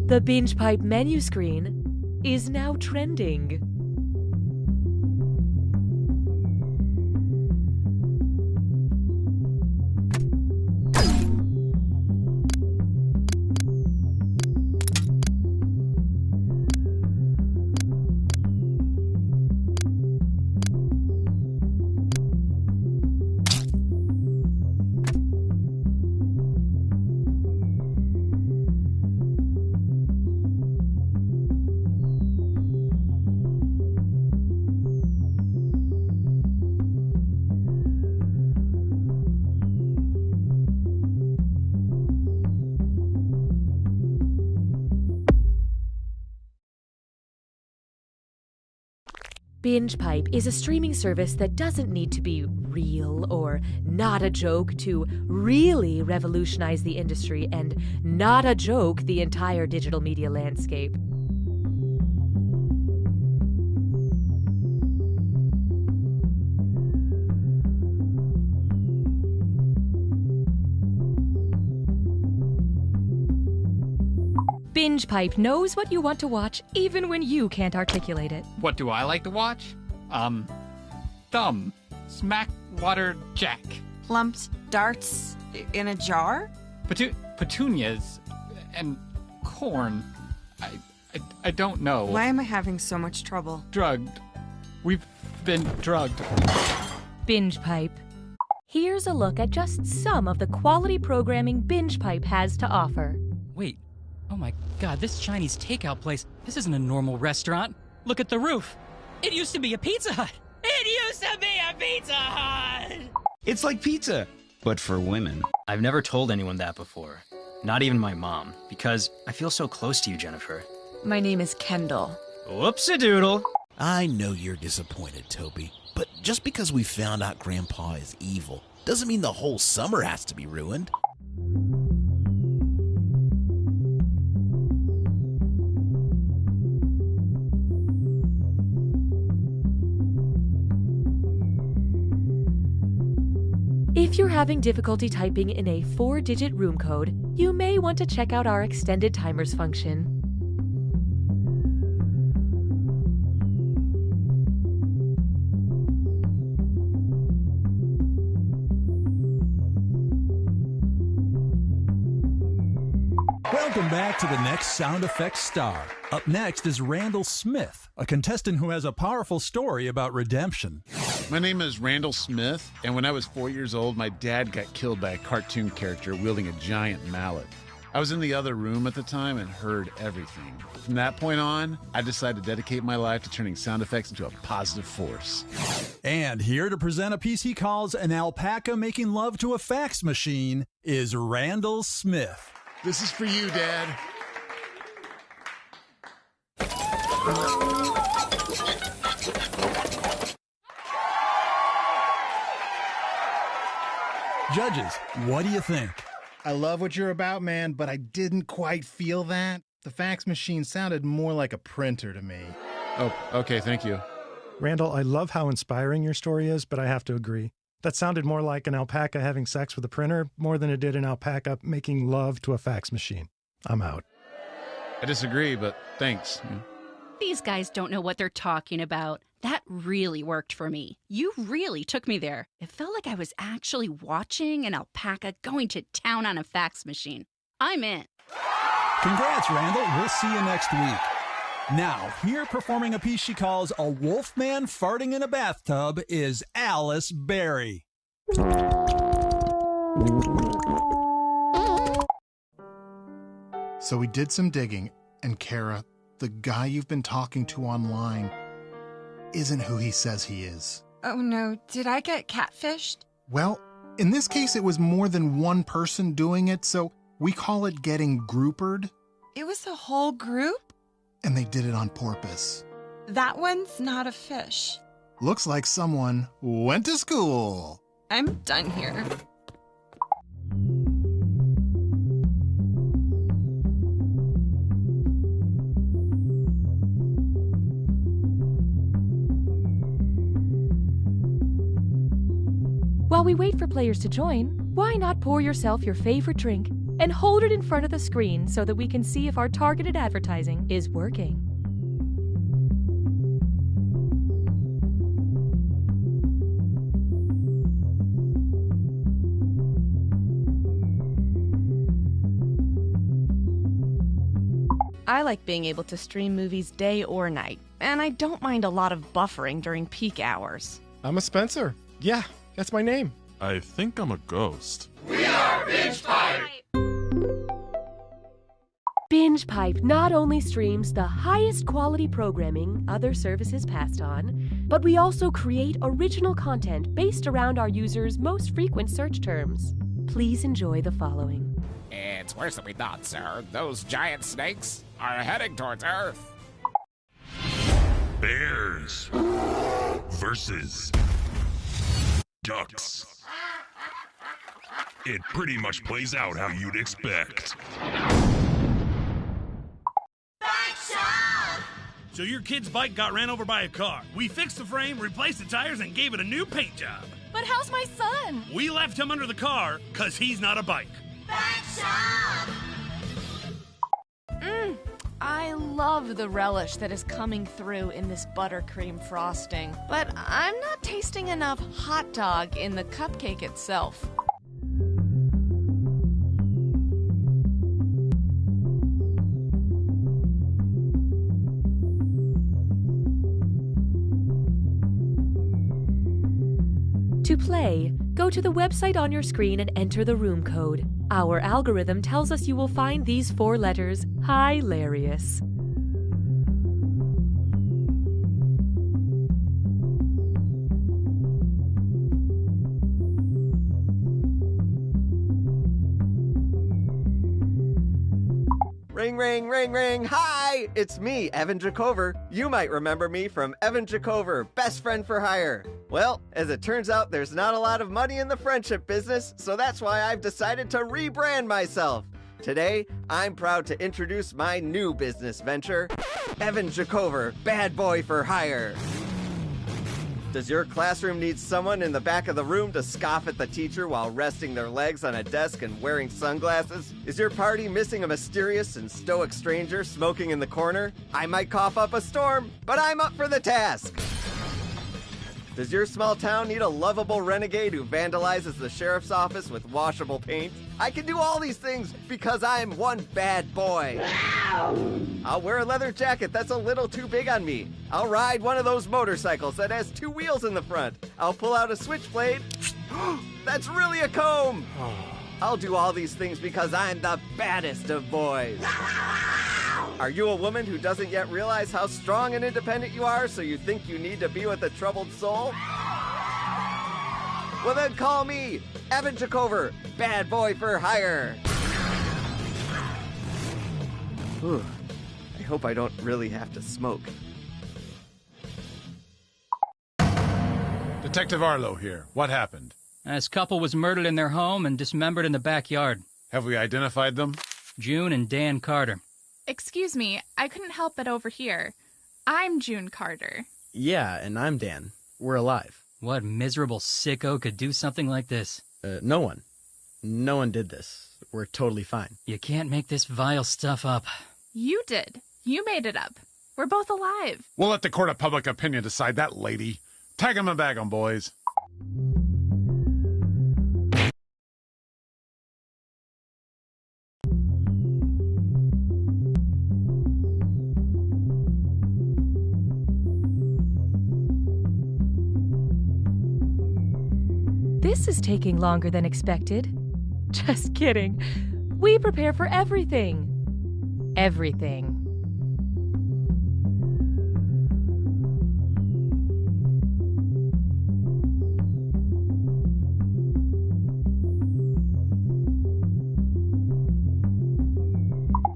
The Binge Pipe menu screen is now trending. Binge Pipe is a streaming service that doesn't need to be real or not a joke to really revolutionize the industry and not a joke the entire digital media landscape. Binge Pipe knows what you want to watch even when you can't articulate it. What do I like to watch? Thumb. Smack Water Jack. Plumped darts in a jar? Petunias and corn. I don't know. Why am I having so much trouble? Drugged. We've been drugged. Binge Pipe. Here's a look at just some of the quality programming Binge Pipe has to offer. Wait. Oh my god, this Chinese takeout place, this isn't a normal restaurant. Look at the roof. It used to be a Pizza Hut. It used to be a Pizza Hut! It's like pizza, but for women. I've never told anyone that before. Not even my mom, because I feel so close to you, Jennifer. My name is Kendall. Whoops-a-doodle. I know you're disappointed, Toby, but just because we found out Grandpa is evil doesn't mean the whole summer has to be ruined. If you're having difficulty typing in a 4-digit room code, you may want to check out our extended timers function. Welcome back to the next Sound Effects star. Up next is Randall Smith, a contestant who has a powerful story about redemption. My name is Randall Smith, and when I was 4 years old, my dad got killed by a cartoon character wielding a giant mallet. I was in the other room at the time and heard everything. From that point on, I decided to dedicate my life to turning sound effects into a positive force. And here to present a piece he calls An Alpaca Making Love to a Fax Machine is Randall Smith. This is for you, Dad. Judges, what do you think? I love what you're about, man, but I didn't quite feel that. The fax machine sounded more like a printer to me. Oh, okay, thank you. Randall, I love how inspiring your story is, but I have to agree. That sounded more like an alpaca having sex with a printer more than it did an alpaca making love to a fax machine. I'm out. I disagree, but thanks. These guys don't know what they're talking about. That really worked for me. You really took me there. It felt like I was actually watching an alpaca going to town on a fax machine. I'm in. Congrats, Randall. We'll see you next week. Now, here performing a piece she calls A Wolfman Farting in a Bathtub is Alice Berry. So we did some digging, and Kara, the guy you've been talking to online, isn't who he says he is. Oh no, did I get catfished? Well, in this case, it was more than one person doing it, so we call it getting groupered. It was a whole group? And they did it on porpoise. That one's not a fish. Looks like someone went to school. I'm done here. While we wait for players to join, why not pour yourself your favorite drink and hold it in front of the screen so that we can see if our targeted advertising is working. I like being able to stream movies day or night, and I don't mind a lot of buffering during peak hours. I'm a Spencer. Yeah, that's my name. I think I'm a ghost. We are Binge Pipe! Binge Pipe not only streams the highest quality programming other services passed on, but we also create original content based around our users' most frequent search terms. Please enjoy the following. It's worse than we thought, sir. Those giant snakes are heading towards Earth. Bears versus ducks. It pretty much plays out how you'd expect. So your kid's bike got ran over by a car. We fixed the frame, replaced the tires, and gave it a new paint job. But how's my son? We left him under the car because he's not a bike. I love the relish that is coming through in this buttercream frosting, but I'm not tasting enough hot dog in the cupcake itself. To play, go to the website on your screen and enter the room code. Our algorithm tells us you will find these 4 letters hilarious. Ring, ring, ring, ring. Hi, it's me, Evan Jacover. You might remember me from Evan Jacover, Best Friend for Hire. Well, as it turns out, there's not a lot of money in the friendship business, so that's why I've decided to rebrand myself. Today, I'm proud to introduce my new business venture, Evan Jacover, Bad Boy for Hire. Does your classroom need someone in the back of the room to scoff at the teacher while resting their legs on a desk and wearing sunglasses? Is your party missing a mysterious and stoic stranger smoking in the corner? I might cough up a storm, but I'm up for the task. Does your small town need a lovable renegade who vandalizes the sheriff's office with washable paint? I can do all these things because I'm one bad boy. I'll wear a leather jacket that's a little too big on me. I'll ride one of those motorcycles that has 2 wheels in the front. I'll pull out a switchblade. That's really a comb. I'll do all these things because I'm the baddest of boys. Are you a woman who doesn't yet realize how strong and independent you are, so you think you need to be with a troubled soul? Well then call me, Evan Jacover, Bad Boy for Hire. Whew. I hope I don't really have to smoke. Detective Arlo here. What happened? This couple was murdered in their home and dismembered in the backyard. Have we identified them? June and Dan Carter. Excuse me, I couldn't help but overhear. I'm June Carter. Yeah, and I'm Dan. We're alive. What miserable sicko could do something like this? No one. No one did this. We're totally fine. You can't make this vile stuff up. You did. You made it up. We're both alive. We'll let the court of public opinion decide that, lady. Tag 'em and bag 'em, boys. This is taking longer than expected. Just kidding. We prepare for everything. Everything.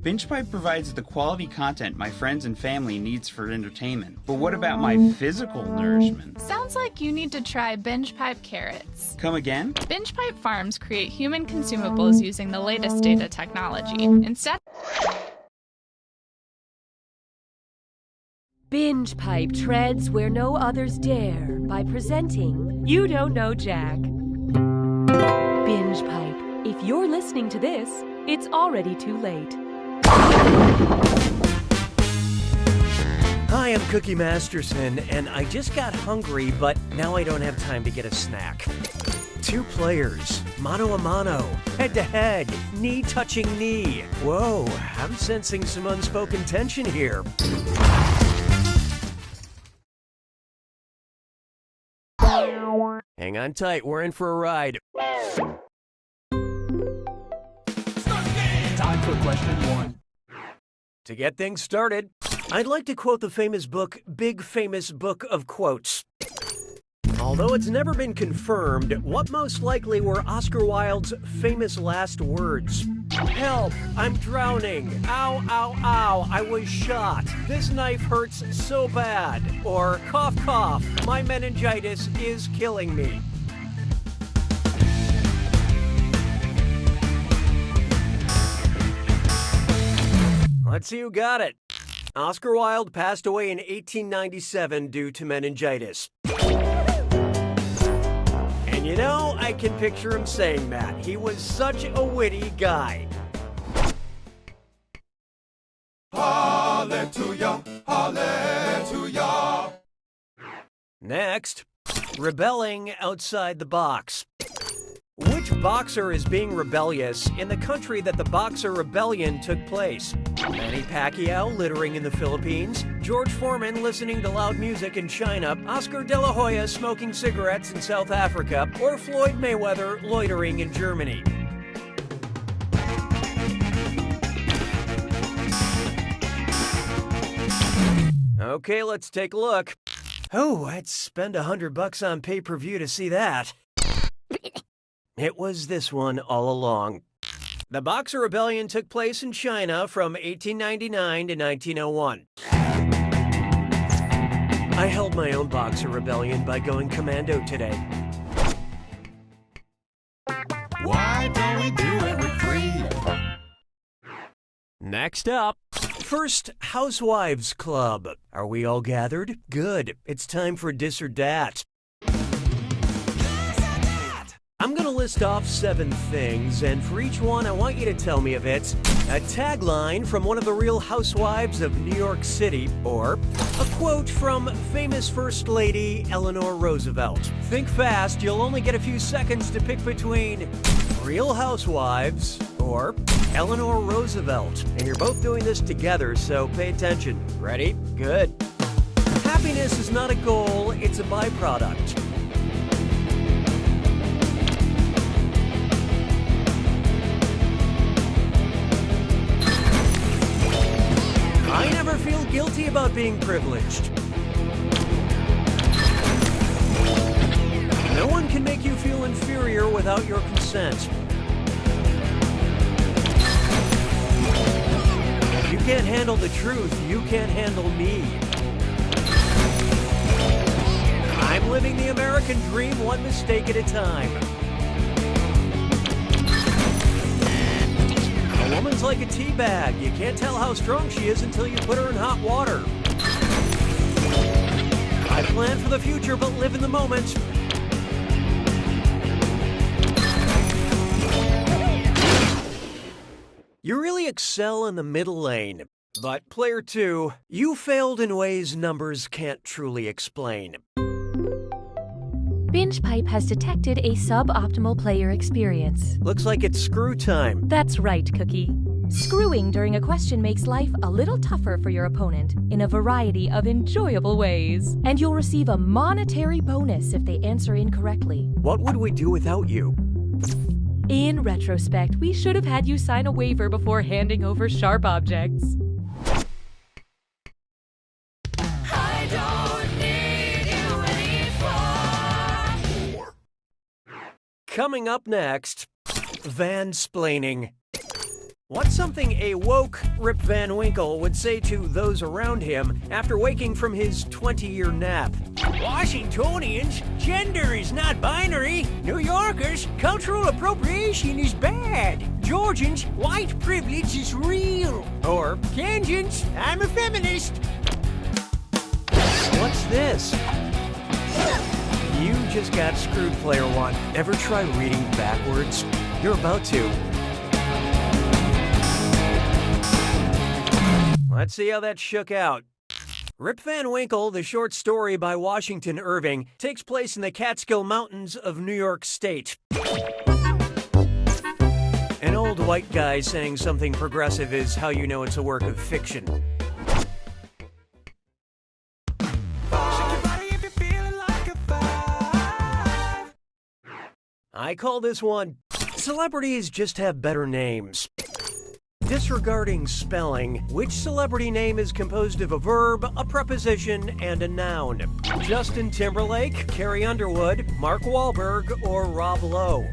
Binge Pipe provides the quality content my friends and family needs for entertainment. But what about my physical nourishment? Sounds like you need to try Binge Pipe carrots. Come again? Binge Pipe farms create human consumables using the latest data technology. Instead, Binge Pipe treads where no others dare by presenting You Don't Know Jack. Binge Pipe. If you're listening to this, it's already too late. Hi, I'm Cookie Masterson, and I just got hungry, but now I don't have time to get a snack. 2 players, mano a mano, head to head, knee touching knee. Whoa, I'm sensing some unspoken tension here. Hang on tight, we're in for a ride. Time for question 1. To get things started, I'd like to quote the famous book, Big Famous Book of Quotes. Although it's never been confirmed, what most likely were Oscar Wilde's famous last words? Help, I'm drowning. Ow, ow, ow, I was shot. This knife hurts so bad. Or cough, cough, my meningitis is killing me. Let's see who got it. Oscar Wilde passed away in 1897 due to meningitis. And you know, I can picture him saying that. He was such a witty guy. Hallelujah, hallelujah. Next, rebelling outside the box. Which boxer is being rebellious in the country that the Boxer Rebellion took place? Manny Pacquiao littering in the Philippines, George Foreman listening to loud music in China, Oscar De La Hoya smoking cigarettes in South Africa, or Floyd Mayweather loitering in Germany? Okay, let's take a look. Oh, I'd spend $100 on pay-per-view to see that. It was this one all along. The Boxer Rebellion took place in China from 1899 to 1901. I held my own Boxer Rebellion by going commando today. Why don't we do it with 3? Next up, First Housewives Club. Are we all gathered? Good. It's time for Dis or Dat. I'm going to list off 7 things, and for each one, I want you to tell me if it's a tagline from one of the real housewives of New York City, or a quote from famous First Lady Eleanor Roosevelt. Think fast, you'll only get a few seconds to pick between Real Housewives or Eleanor Roosevelt. And you're both doing this together, so pay attention. Ready? Good. Happiness is not a goal, it's a byproduct. I never feel guilty about being privileged. No one can make you feel inferior without your consent. If you can't handle the truth, you can't handle me. I'm living the American dream one mistake at a time. A woman's like a tea bag. You can't tell how strong she is until you put her in hot water. I plan for the future, but live in the moment. You really excel in the middle lane. But player 2, you failed in ways numbers can't truly explain. BingePipe has detected a suboptimal player experience. Looks like it's screw time. That's right, Cookie. Screwing during a question makes life a little tougher for your opponent in a variety of enjoyable ways. And you'll receive a monetary bonus if they answer incorrectly. What would we do without you? In retrospect, we should have had you sign a waiver before handing over sharp objects. I don't need you anymore. Coming up next, Vansplaining. What's something a woke Rip Van Winkle would say to those around him after waking from his 20-year nap? Washingtonians, gender is not binary. New Yorkers, cultural appropriation is bad. Georgians, white privilege is real. Or, Kansans, I'm a feminist. What's this? You just got screwed, player 1. Ever try reading backwards? You're about to. Let's see how that shook out. Rip Van Winkle, the short story by Washington Irving, takes place in the Catskill Mountains of New York State. An old white guy saying something progressive is how you know it's a work of fiction. I call this one, Celebrities Just Have Better Names. Disregarding spelling, which celebrity name is composed of a verb, a preposition, and a noun? Justin Timberlake, Carrie Underwood, Mark Wahlberg, or Rob Lowe?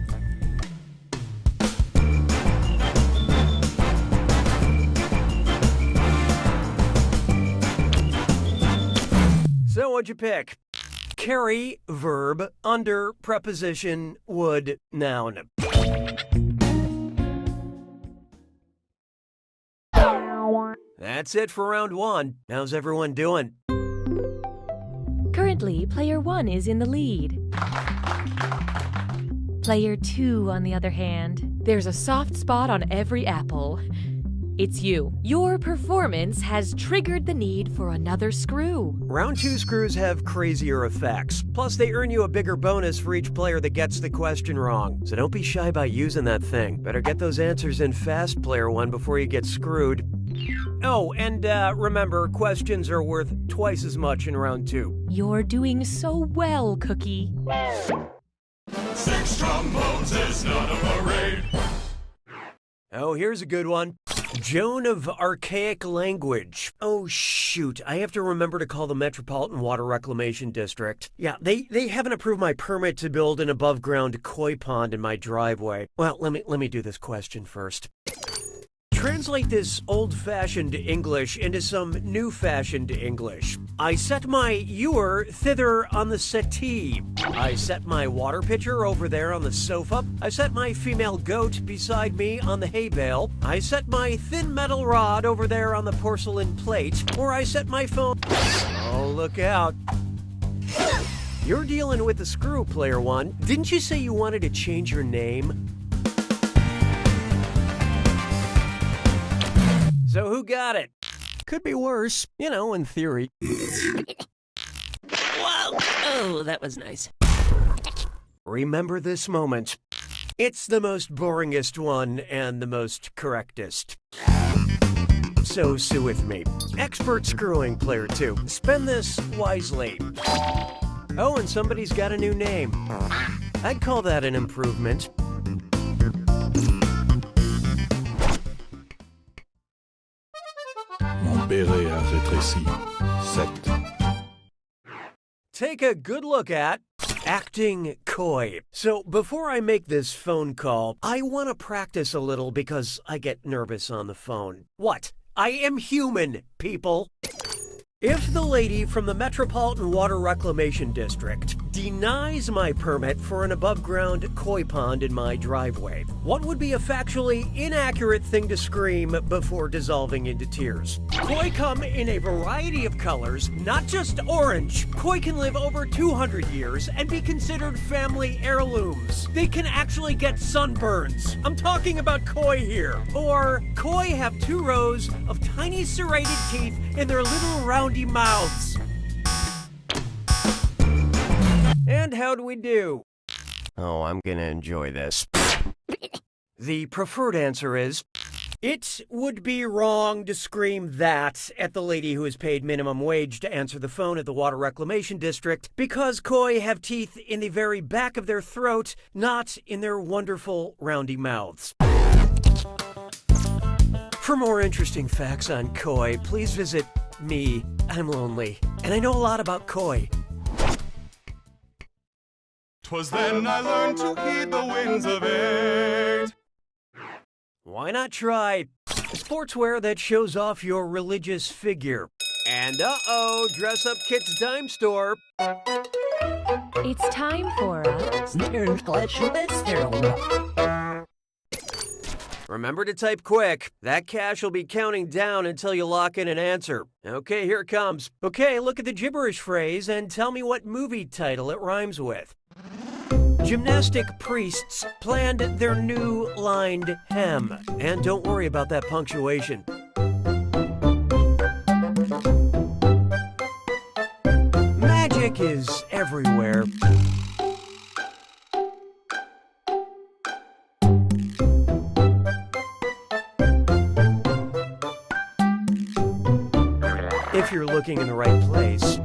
So what'd you pick? Carrie, verb, under, preposition, would, noun. That's it for round one. How's everyone doing? Currently, player 1 is in the lead. Player 2, on the other hand, there's a soft spot on every apple. It's you. Your performance has triggered the need for another screw. Round 2 screws have crazier effects. Plus, they earn you a bigger bonus for each player that gets the question wrong. So don't be shy about using that thing. Better get those answers in fast, player 1, before you get screwed. Oh, and remember, questions are worth twice as much in round 2. You're doing so well, Cookie. 6 trombones is not a parade. Oh, here's a good one. Joan of archaic language. Oh, shoot. I have to remember to call the Metropolitan Water Reclamation District. Yeah, they haven't approved my permit to build an above-ground koi pond in my driveway. Well, let me do this question first. Translate this old-fashioned English into some new-fashioned English. I set my ewer thither on the settee. I set my water pitcher over there on the sofa. I set my female goat beside me on the hay bale. I set my thin metal rod over there on the porcelain plate. Or I set my phone... Oh, look out. You're dealing with the screw, player 1. Didn't you say you wanted to change your name? So who got it? Could be worse, in theory. Whoa! Oh, that was nice. Remember this moment. It's the most boringest one and the most correctest. So sue with me. Expert screwing, player 2. Spend this wisely. Oh, and somebody's got a new name. I'd call that an improvement. Mon béret a rétréci. 7. Take a good look at acting coy. So before I make this phone call, I want to practice a little because I get nervous on the phone. What? I am human, people. If the lady from the Metropolitan Water Reclamation District denies my permit for an above-ground koi pond in my driveway, what would be a factually inaccurate thing to scream before dissolving into tears? Koi come in a variety of colors, not just orange. Koi can live over 200 years and be considered family heirlooms. They can actually get sunburns. I'm talking about koi here. Or koi have 2 rows of tiny serrated teeth in their little roundy mouths. And how do we do? Oh, I'm gonna enjoy this. The preferred answer is, it would be wrong to scream that at the lady who is paid minimum wage to answer the phone at the Water Reclamation District because koi have teeth in the very back of their throat, not in their wonderful roundy mouths. For more interesting facts on koi, please visit me. I'm lonely, and I know a lot about koi. 'Twas then I learned to heed the winds of 8. Why not try sportswear that shows off your religious figure? And uh-oh, Dress Up Kit's Dime Store. It's time for Remember to type quick. That cash will be counting down until you lock in an answer. Okay, here it comes. Okay, look at the gibberish phrase and tell me what movie title it rhymes with. Gymnastic priests planned their new lined hem. And don't worry about that punctuation. Magic is everywhere. If you're looking in the right place.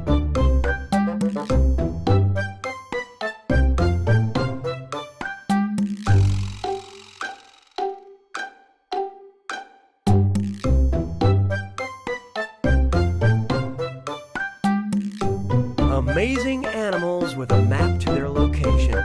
Amazing animals with a map to their location.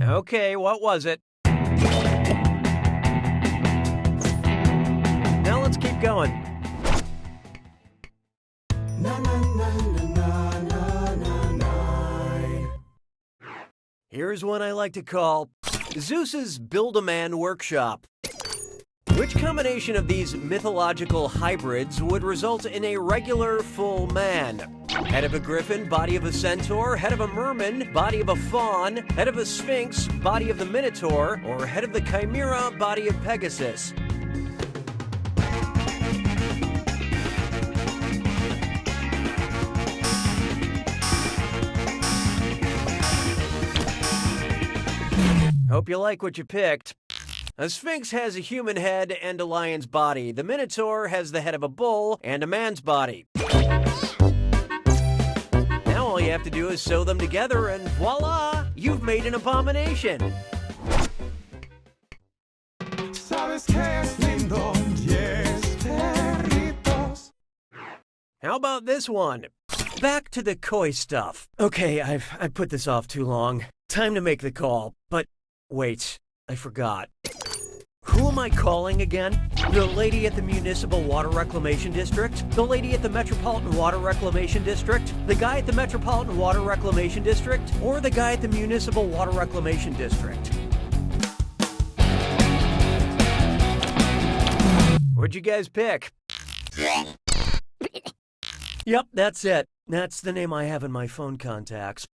Okay, what was it? Now let's keep going. Here's one I like to call Zeus's Build-A-Man Workshop. Which combination of these mythological hybrids would result in a regular full man? Head of a griffin, body of a centaur, head of a merman, body of a fawn, head of a sphinx, body of the minotaur, or head of the chimera, body of Pegasus? Hope you like what you picked. A sphinx has a human head and a lion's body. The minotaur has the head of a bull and a man's body. Now all you have to do is sew them together and voila, you've made an abomination. How about this one? Back to the koi stuff. Okay, I've put this off too long. Time to make the call. But wait, I forgot. Who am I calling again? The lady at the Municipal Water Reclamation District? The lady at the Metropolitan Water Reclamation District? The guy at the Metropolitan Water Reclamation District? Or the guy at the Municipal Water Reclamation District? What'd you guys pick? Yep, that's it. That's the name I have in my phone contacts.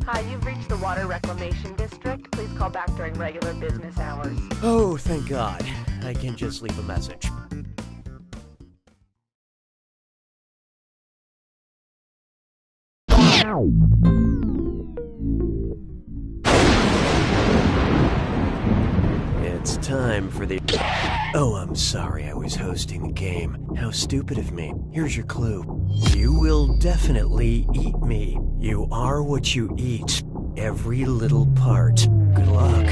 Hi, you've reached the Water Reclamation District. Please call back during regular business hours. Oh, thank God. I can just leave a message. It's time for the... Oh, I'm sorry, I was hosting the game. How stupid of me. Here's your clue. You will definitely eat me. You are what you eat. Every little part. Good luck.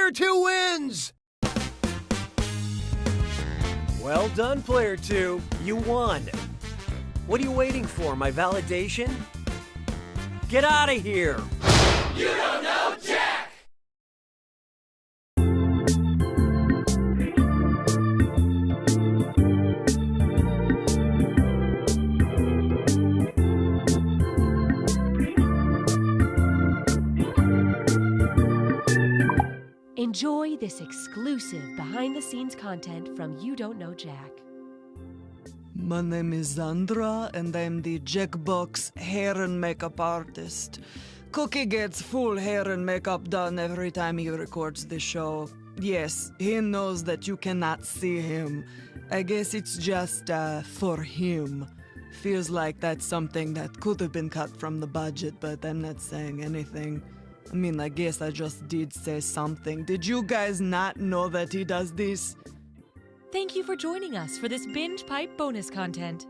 Player 2 wins! Well done, Player 2. You won. What are you waiting for, my validation? Get out of here! You don't know Jack! Enjoy this exclusive behind-the-scenes content from You Don't Know Jack. My name is Zandra, and I'm the Jackbox hair and makeup artist. Cookie gets full hair and makeup done every time he records the show. Yes, he knows that you cannot see him. I guess it's just, for him. Feels like that's something that could have been cut from the budget, but I'm not saying anything. I mean, I guess I just did say something. Did you guys not know that he does this? Thank you for joining us for this Binge Pipe bonus content.